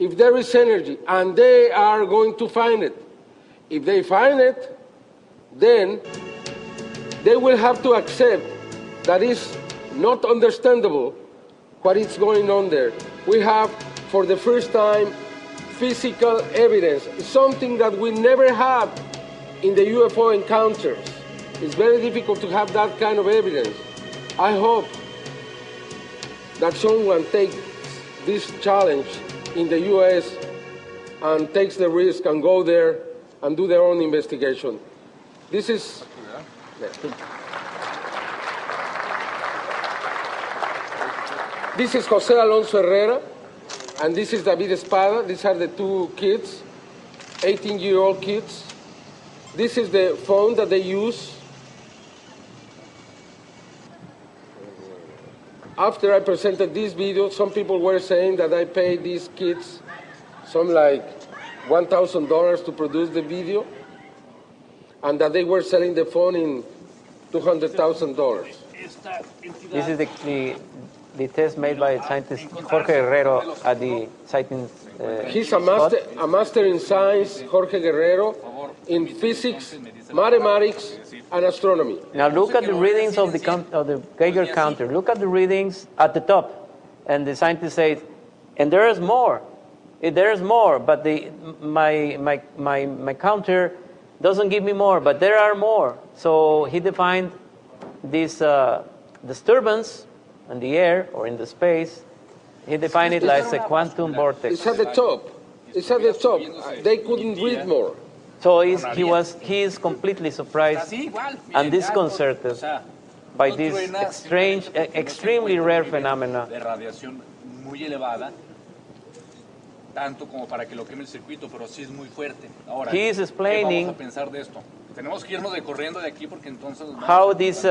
if there is energy, and they are going to find it. If they find it, then they will have to accept that it's not understandable what is going on there. We have, for the first time, physical evidence, something that we never had in the UFO encounters. It's very difficult to have that kind of evidence. I hope that someone takes this challenge in the US and takes the risk and go there and do their own investigation. This is... This is Jose Alonso Herrera, and this is David Espada. These are the two kids, 18-year-old kids. This is the phone that they use. After I presented this video, some people were saying that I paid these kids some like $1,000 to produce the video, and that they were selling the phone in $200,000. This is the test made by scientist Jorge Guerrero at the sighting He's a master in science, Jorge Guerrero, in physics, mathematics, and astronomy. Now look at the readings of the Geiger counter. Look at the readings at the top. And the scientist says, and there is more. There is more, but my counter doesn't give me more, but there are more. So he defined this disturbance in the air or in the space. He defined it as a quantum vortex. It's at the top. It's at the top. They couldn't read more. So he is completely surprised and disconcerted by this strange, extremely rare phenomena. He is explaining how this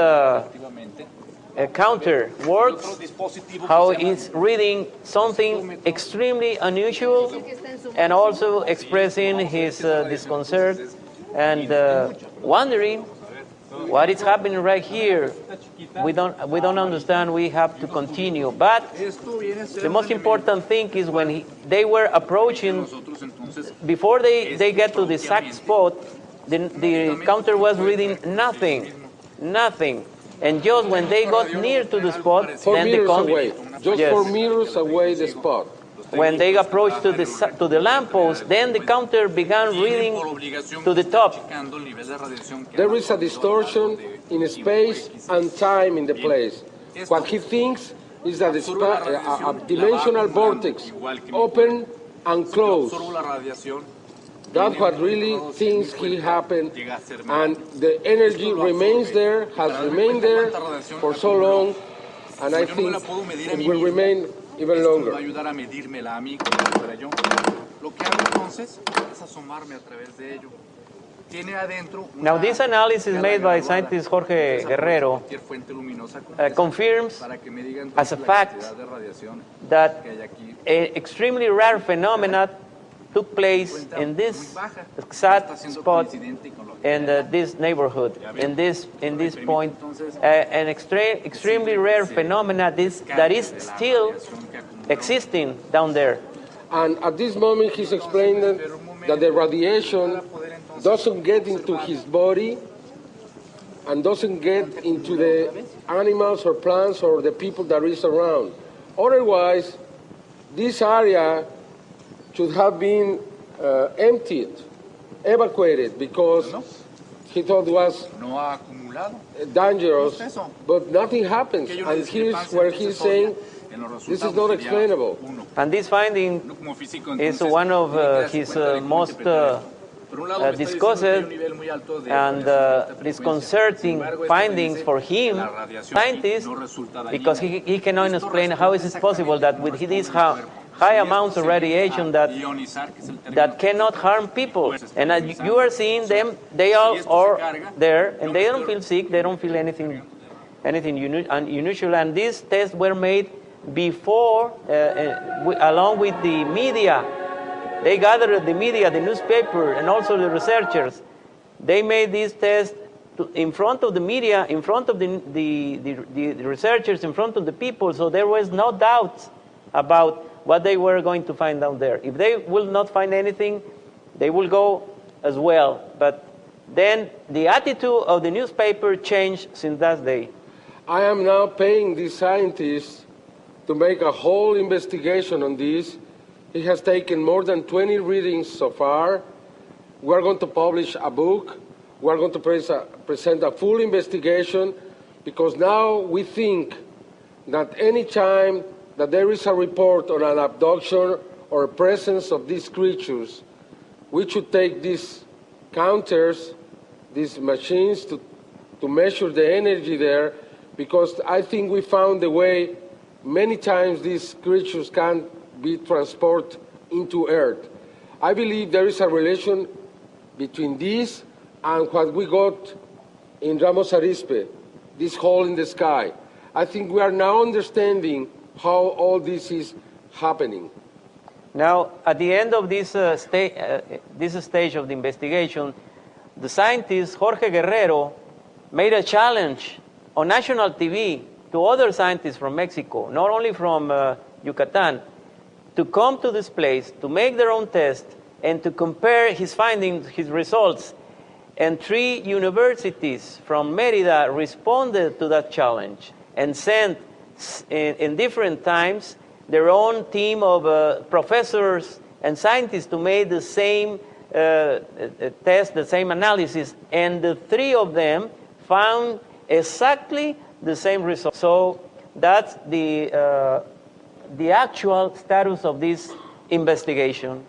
counter works, how it's reading something extremely unusual, and also expressing his disconcert and wondering what is happening right here. We don't understand. We have to continue. But the most important thing is when they were approaching, before they get to the exact spot, the counter was reading nothing. And just when they got near to the spot, 4 meters away, just 4 meters away the spot. When they approached to the lamppost, then the counter began reading to the top. There is a distortion in space and time in the place. What he thinks is that a dimensional vortex open and close. That's what really thinks he happened, and the energy remains there, has remained there for so long, and I think it will remain even longer. Now this analysis made by scientist Jorge Guerrero confirms as a fact that an extremely rare phenomena took place in this exact spot in this neighborhood, in this point, an extremely rare phenomena that is still existing down there. And at this moment, he's explaining that the radiation doesn't get into his body and doesn't get into the animals or plants or the people that is around. Otherwise, this area should have been emptied, evacuated, because he thought it was dangerous, but nothing happens. And here's where he's saying this is not explainable. And this finding is one of his most discussed and disconcerting findings for him, scientists, because he cannot explain how is it possible that with these high amounts of radiation that cannot harm people. And as you are seeing them, they all are there, and they don't feel sick, they don't feel anything unusual. And these tests were made before, along with the media. They gathered the media, the newspaper, and also the researchers. They made these tests in front of the media, in front of the researchers, in front of the people, so there was no doubt about what they were going to find down there. If they will not find anything, they will go as well. But then the attitude of the newspaper changed since that day. I am now paying these scientists to make a whole investigation on this. It has taken more than 20 readings so far. We're going to publish a book. We're going to present a full investigation, because now we think that any time that there is a report on an abduction or a presence of these creatures, we should take these counters, these machines, to measure the energy there, because I think we found a way many times these creatures can be transported into Earth. I believe there is a relation between this and what we got in Ramos Arizpe, this hole in the sky. I think we are now understanding how all this is happening. Now, at the end of this stage of the investigation, the scientist Jorge Guerrero made a challenge on national TV to other scientists from Mexico, not only from Yucatan, to come to this place, to make their own test, and to compare his findings, his results. And 3 universities from Mérida responded to that challenge and sent in different times their own team of professors and scientists to make the same test, the same analysis, and the 3 of them found exactly the same result. So that's the actual status of this investigation.